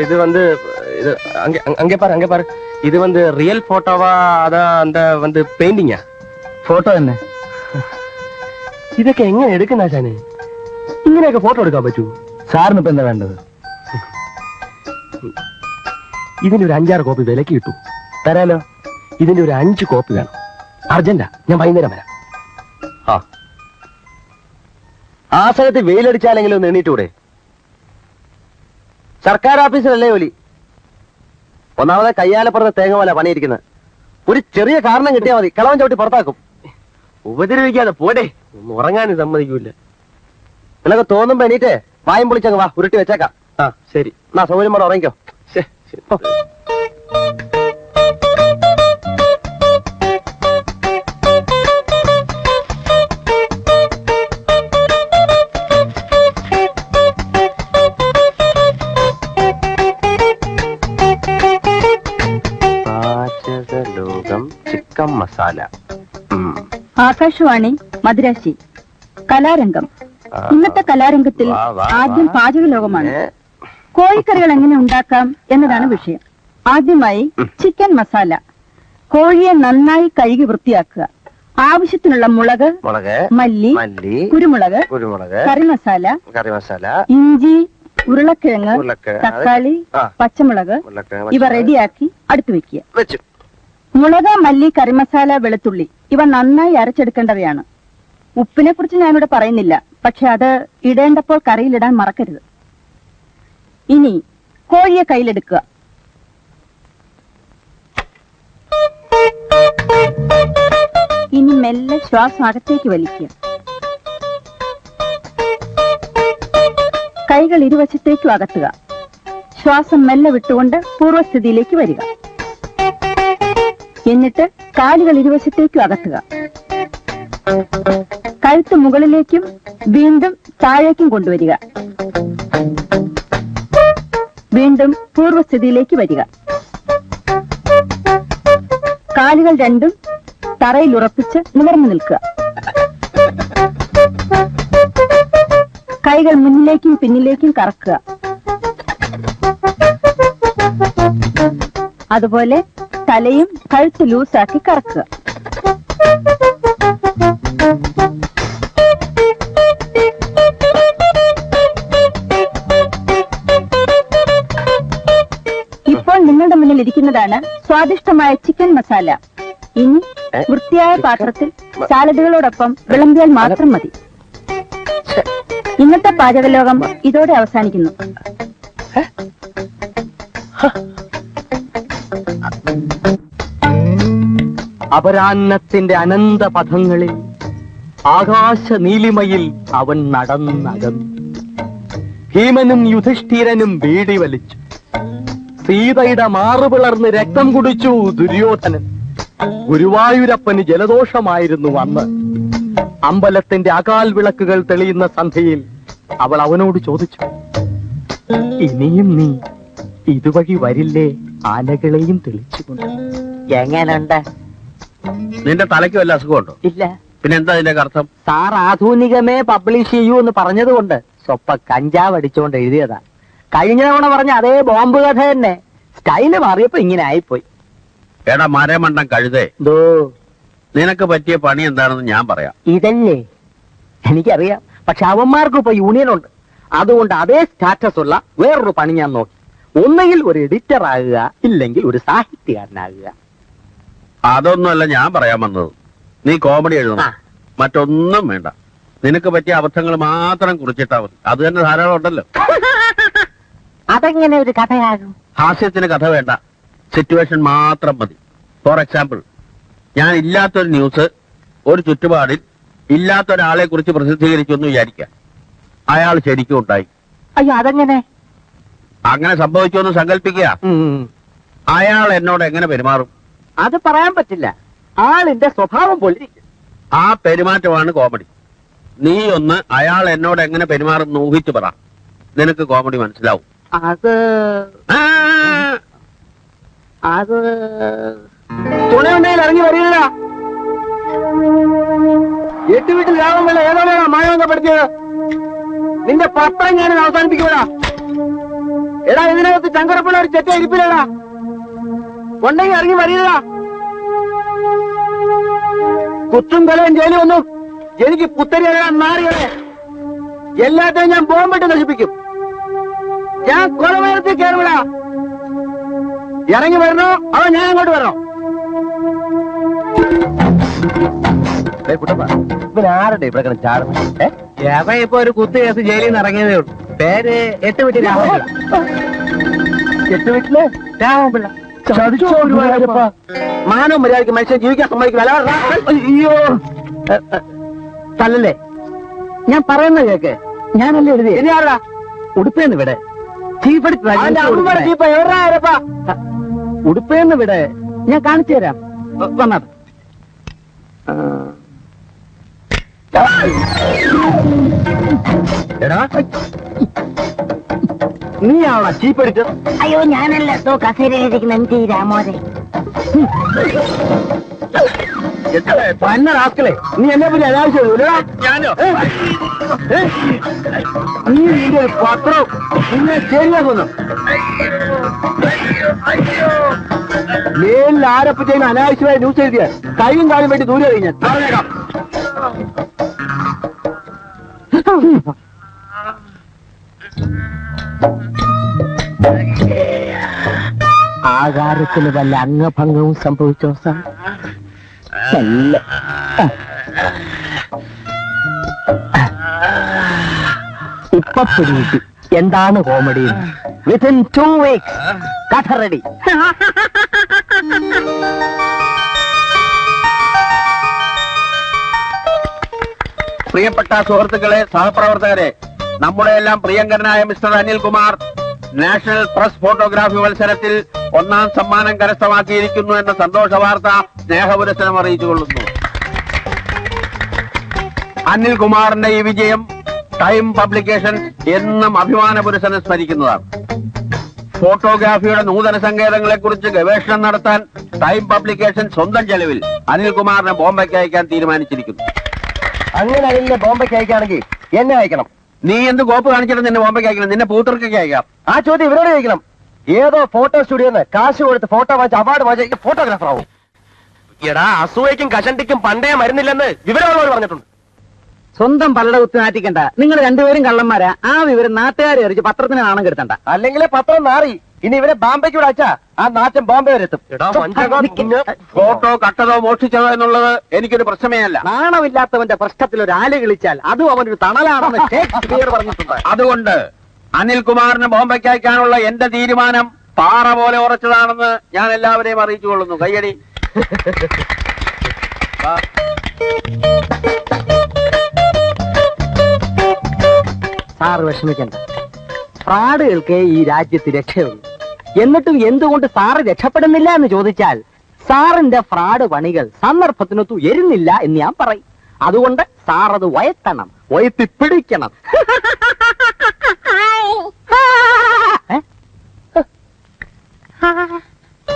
இது வந்து இது அங்கே பாரு இது வந்து ரியல் போட்டோவா அதான் அந்த வந்து பெயிண்டிங்கா ഫോട്ടോ തന്നെ. ഇതൊക്കെ എങ്ങനെ എടുക്കുന്ന ആശാനെ? ഇങ്ങനെയൊക്കെ ഫോട്ടോ എടുക്കാൻ പറ്റൂ? സാറിന് ഇപ്പൊ എന്താ വേണ്ടത്? ഇതിന്റെ ഒരു 5-6 കോപ്പി വിലക്ക് കിട്ടൂ. തരാലോ. ഇതിന്റെ ഒരു 5 കോപ്പി വേണം. അർജന്റാ, ഞാൻ വൈകുന്നേരം വരാം. ആ സ്ഥലത്ത് വെയിലടിച്ചാലെങ്കിലും ഒന്ന് എണീറ്റൂടെ? സർക്കാർ ഓഫീസിലല്ലേ ജോലി? ഒന്നാമത് കയ്യാലപ്പുറത്ത് തേങ്ങ പോലെ പണിയിരിക്കുന്നത്. ഒരു ചെറിയ കാരണം കിട്ടിയാൽ മതി, കളവൻ ചവിട്ടി പുറത്താക്കും. ഉപദ്രവിക്കാതെ പോടെ, ഒന്നും ഉറങ്ങാനും സമ്മതിക്കൂല. നിനക്ക് തോന്നുമ്പോ എണീറ്റ് വായും പൊളിച്ചങ്ങ് വാ, ഉരുട്ടി വെച്ചേക്കാം. ശരി, എന്നാ സൗകര്യം പോലെ ഉറങ്ങിക്കോ. പാചകലോകം ചിക്കൻ മസാല. ആകാശവാണി മദ്രാശി. കലാരംഗം. ഇന്നത്തെ കലാരംഗത്തിൽ ആദ്യം പാചകലോകമാണ്. കോഴിക്കറികൾ എങ്ങനെ ഉണ്ടാക്കാം എന്നതാണ് വിഷയം. ആദ്യമായി ചിക്കൻ മസാല. കോഴിയെ നന്നായി കഴുകി വൃത്തിയാക്കുക. ആവശ്യത്തിനുള്ള മുളക്, മല്ലി, കുരുമുളക്, കറി മസാല, ഇഞ്ചി, ഉരുളക്കിഴങ്ങ്, തക്കാളി, പച്ചമുളക് ഇവ റെഡിയാക്കി അടുത്ത് വെക്കുക. മുളക്, മല്ലി, കറിമസാല, വെളുത്തുള്ളി ഇവ നന്നായി അരച്ചെടുക്കേണ്ടവയാണ്. ഉപ്പിനെ കുറിച്ച് ഞാനിവിടെ പറയുന്നില്ല, പക്ഷെ അത് ഇടേണ്ടപ്പോൾ കറിയിലിടാൻ മറക്കരുത്. ഇനി കോഴിയെ കയ്യിലെടുക്കുക. ഇനി മെല്ലെ ശ്വാസം അകത്തേക്ക് വലിക്കുക. കൈകൾ ഇരുവശത്തേക്കും അകത്തുക. ശ്വാസം മെല്ലെ വിട്ടുകൊണ്ട് പൂർവ്വസ്ഥിതിയിലേക്ക് വരിക. എന്നിട്ട് കാലുകൾ ഇരുവശത്തേക്കും അകത്തുക. കഴുത്ത് മുകളിലേക്കും വീണ്ടും താഴേക്കും കൊണ്ടുവരിക. വീണ്ടും പൂർവ്വസ്ഥിതിയിലേക്ക് വരിക. കാലുകൾ രണ്ടും തറയിൽ ഉറപ്പിച്ച് നിവർന്നു നിൽക്കുക. കൈകൾ മുന്നിലേക്കും പിന്നിലേക്കും കറക്കുക. അതുപോലെ തലയും കഴുത്ത് ലൂസാക്കി കറക്കുക. ഇപ്പോൾ നിങ്ങളുടെ മുന്നിൽ ഇരിക്കുന്നതാണ് സ്വാദിഷ്ടമായ ചിക്കൻ മസാല. ഇനി വൃത്തിയായ പാത്രത്തിൽ സാലഡുകളോടൊപ്പം വിളമ്പിയാൽ മാത്രം മതി. ഇന്നത്തെ പാചകലോകം ഇതോടെ അവസാനിക്കുന്നു. അപരാഹ്നത്തിന്റെ അനന്ത പഥങ്ങളിൽ ആകാശ നീലിമയിൽ അവൻ നടന്നകന്നു. ഭീമനും യുധിഷ്ഠിരനും ബീഡി വലിച്ചു. സീതയുടെ മാറുപിളർന്ന് രക്തം കുടിച്ചു ദുര്യോധനൻ. ഗുരുവായൂരപ്പന് ജലദോഷമായിരുന്നു അന്ന്. അമ്പലത്തിന്റെ അകാൽ വിളക്കുകൾ തെളിയുന്ന സന്ധ്യയിൽ അവൾ അവനോട് ചോദിച്ചു, ഇനിയും നീ ഇതുവഴി വരില്ലേ ആനകളെയും തെളിച്ചുകൊണ്ട്? എങ്ങനുണ്ട്? നിന്റെ തലയ്ക്ക് വല്ല അസുഖമുണ്ടോ? ഇല്ല. പിന്നെ എന്താ അതിന്റെ അർത്ഥം? സാർ ആധുനികമേ പബ്ലിഷ് ചെയ്യൂ എന്ന് പറഞ്ഞതുകൊണ്ട് സ്വപ്പ കഞ്ചാവ് അടിച്ചുകൊണ്ട് എഴുതിയതാ. കഴിഞ്ഞ തവണ പറഞ്ഞ അതേ ബോംബ് കഥ തന്നെ, സ്റ്റൈല് മാറിയപ്പോ ഇങ്ങനെ ആയിപ്പോയി. എടാ മരമണ്ടം കഴുതേ, നിനക്ക് പറ്റിയ പണി എന്താണെന്ന് ഞാൻ പറയാം. ഇതല്ലേ എനിക്കറിയാം, പക്ഷെ അവന്മാർക്ക് ഇപ്പൊ യൂണിയൻ ഉണ്ട്. അതുകൊണ്ട് അതേ സ്റ്റാറ്റസ് ഉള്ള വേറൊരു പണി ഞാൻ നോക്കി. ഒന്നുകിൽ ഒരു എഡിറ്റർ ആകുക, ഇല്ലെങ്കിൽ ഒരു സാഹിത്യകാരനാകുക. അതൊന്നുമല്ല ഞാൻ പറയാൻ വന്നത്. നീ കോമഡി എഴുതണം, മറ്റൊന്നും വേണ്ട. നിനക്ക് പറ്റിയ അബദ്ധങ്ങൾ മാത്രം കുറിച്ചിട്ടാ മതി. അത് തന്നെ ധാരാളം ഉണ്ടല്ലോ. അതെങ്ങനെ ഒരു കഥയാകും? ഹാസ്യത്തിന് കഥ വേണ്ട, സിറ്റുവേഷൻ മാത്രം മതി. ഫോർ എക്സാമ്പിൾ, ഞാൻ ഇല്ലാത്തൊരു ന്യൂസ് ഒരു ചുറ്റുപാടിൽ ഇല്ലാത്തൊരാളെ കുറിച്ച് പ്രസിദ്ധീകരിച്ചു എന്ന് വിചാരിക്കാം. അയാൾ ശരിക്കും ഉണ്ടായി. അയ്യോ, അതെങ്ങനെ? അങ്ങനെ സംഭവിച്ചു എന്ന് സങ്കല്പിക്കുക. അയാൾ എന്നോട് എങ്ങനെ പെരുമാറും? അത് പറയാൻ പറ്റില്ല. ആളിന്റെ സ്വഭാവം പോലെ. ആ പെരുമാറ്റമാണ് കോമഡി. നീ ഒന്ന് അയാൾ എന്നോട് എങ്ങനെ പെരുമാറും ഊഹിച്ചു പറ, നിനക്ക് കോമഡി മനസ്സിലാവും. അത് തുണയുണ്ടെങ്കിൽ ഇറങ്ങി വരിക. എട്ട് വീട്ടിൽ ലാഭം വേണ്ട ഏതോടെയാണ് മായവെന്നപ്പെടുത്തിയത്. നിന്റെ പത്രം ഞാൻ അവസാനിപ്പിക്കുക. എടാ ഇതിനകത്ത് ചങ്കരപ്പുള്ള ഒരു ചെറ്റ ഇരിപ്പില്ലടാ, ഉണ്ടെങ്കിൽ ഇറങ്ങി വരികടാ. കുത്തും കൊലയും ജയിലും ഒന്നും എനിക്ക് പുത്തരികളെ നാറികളെ എല്ലാത്തിനും ഞാൻ ബോംബിട്ട് നശിപ്പിക്കും. ഞാൻ കൊലമരത്തിൽ കയറുവിടാ. ഇറങ്ങി വരണോ അതോ ഞാൻ അങ്ങോട്ട് വരണോ? ഇവനാരുടെ ഇവിടെ ചാടുന്നു? യവ ഇപ്പൊ ഒരു കുത്തു കേസ് ജയിലിൽ നിന്ന് ഇറങ്ങിയതേ ഉള്ളൂ. പേര് 8 വീട്ടിൽ രാമപിള്ള. 8 വീട്ടില് രാമപിള്ള. മാനവും മര്യാദയ്ക്ക് മനുഷ്യൻ ജീവിക്കാൻ സമ്മതിക്കില്ല. അയ്യോ തല്ലല്ലേ, ഞാൻ പറയുന്ന കേക്ക്. ഞാനല്ലേ എഴുതി. ഇനി ആരാ ഉടുപ്പേന്ന് വിടെ ഉടുപ്പേന്ന് വിടെ ഞാൻ കാണിച്ചു തരാം. വന്നത് എടാ നീ ആവണ ചീപ്പടിച്ച്. അയ്യോ ഞാനല്ല കസേരയിലിരിക്കുന്ന എം ടി രാമോദൻ. പന്നടാക്കളെ, നീ എന്നെ പറ്റി അനാവശ്യം. ഞാനോ? നീ നിന്റെ ഒരു പത്രം നിന്നെ ശരിയാക്കുന്നു. മേലിൽ ആരെപ്പറ്റേലും അനാവശ്യമായ ന്യൂസ് എഴുതിയ കൈയും കാലും വേണ്ടി ദൂരെ കഴിഞ്ഞാൽ പറഞ്ഞേക്കാം. ആകാരത്തിന് വല്ല അംഗഭംഗവും സംഭവിച്ചോ സാർ? നല്ല ഇപ്പൊ പിടികിട്ടി എന്താണ് കോമഡി. വിത്തിൻ 2 weeks കഥ റെഡി. പ്രിയപ്പെട്ട സുഹൃത്തുക്കളെ, സഹപ്രവർത്തകരെ, നമ്മുടെ എല്ലാം പ്രിയങ്കരനായ mister Anilkumar national press photography മത്സരത്തിൽ 1ാം സമ്മാനം കരസ്ഥമാക്കിയിരിക്കുന്നു എന്ന സന്തോഷ വാർത്ത സ്നേഹപുരസ്സരം അറിയിച്ചുകൊള്ളുന്നു. അനിൽകുമാറിന്റെ ഈ വിജയം ടൈം പബ്ലിക്കേഷൻ എന്നും അഭിമാന പുരസ്സരം സ്മരിക്കുന്നതാണ്. ഫോട്ടോഗ്രാഫിയുടെ നൂതന സങ്കേതങ്ങളെ കുറിച്ച് ഗവേഷണം നടത്താൻ ടൈം പബ്ലിക്കേഷൻ സ്വന്തം ചെലവിൽ അനിൽകുമാറിനെ ബോംബെക്ക് അയക്കാൻ തീരുമാനിച്ചിരിക്കുന്നു. അങ്ങനെ അതിന്റെ ബോംബെക്ക് അയക്കുകയാണെങ്കിൽ എന്നെ അയക്കണം. നീ എന്ത് കോപ്പ് കാണിച്ചിട്ട് നിന്നെ ബോംബെക്ക് അയക്കണം? നിന്നെ പൂത്തർക്കൊക്കെ അയക്കാം. ആ ചോദ്യം ഇവരോട് ചോദിക്കണം. ഏതോ ഫോട്ടോ സ്റ്റുഡിയോന്ന് കാശ് കൊടുത്ത് ഫോട്ടോ വാങ്ങിച്ച് അവാർഡ് വാങ്ങിച്ച ഫോട്ടോഗ്രാഫർ ആവും. എടാ അസൂയക്കും കഷണ്ടിക്കും പണ്ടേ മരുന്നില്ലെന്ന് വിവരമുള്ളവർ പറഞ്ഞിട്ടുണ്ട്. സ്വന്തം പലട കുത്തി നാറ്റിക്കണ്ട. നിങ്ങൾ രണ്ടുപേരും കള്ളന്മാരാ. ആ വിവരം നാട്ടുകാരെ അറിയിച്ച് പത്രത്തിന് നാണം കെടുത്തണ്ട. അല്ലെങ്കിൽ പത്രം നാറി. ഇനി ഇവരെ ബാംബെക്ക് കൂടെ അയച്ചാ ആ നാറ്റം ബോംബെ വരെ എത്തും. ഫോട്ടോ കട്ടതോ മോഷ്ടിച്ചതോ എന്നുള്ളത് എനിക്കൊരു പ്രശ്നമേ അല്ല. നാണമില്ലാത്തവന്റെ പ്രശ്നത്തിൽ ഒരു ആല് കളിച്ചാൽ അതും അവനൊരു തണലാണെന്ന് ഷേക്സ്പിയർ പറഞ്ഞിട്ടുണ്ട്. അതുകൊണ്ട് അനിൽകുമാറിന് ബോംബെക്ക് അയക്കാനുള്ള എന്റെ തീരുമാനം പാറ പോലെ ഉറച്ചതാണെന്ന് ഞാൻ എല്ലാവരെയും അറിയിച്ചുകൊള്ളുന്നു. കയ്യടി. സാറ് വിഷമിക്കണ്ട. ഫ്രാഡുകൾക്ക് ഈ രാജ്യത്ത് രക്ഷയുള്ളൂ. എന്നിട്ടും എന്തുകൊണ്ട് സാറ് രക്ഷപ്പെടുന്നില്ല എന്ന് ചോദിച്ചാൽ സാറിന്റെ ഫ്രാഡ് പണികൾ സന്ദർഭത്തിനൊത്തു എരുന്നില്ല എന്ന് ഞാൻ പറയും. അതുകൊണ്ട് സാർ അത് വയത്തണം, വയത്തി പിടിക്കണം.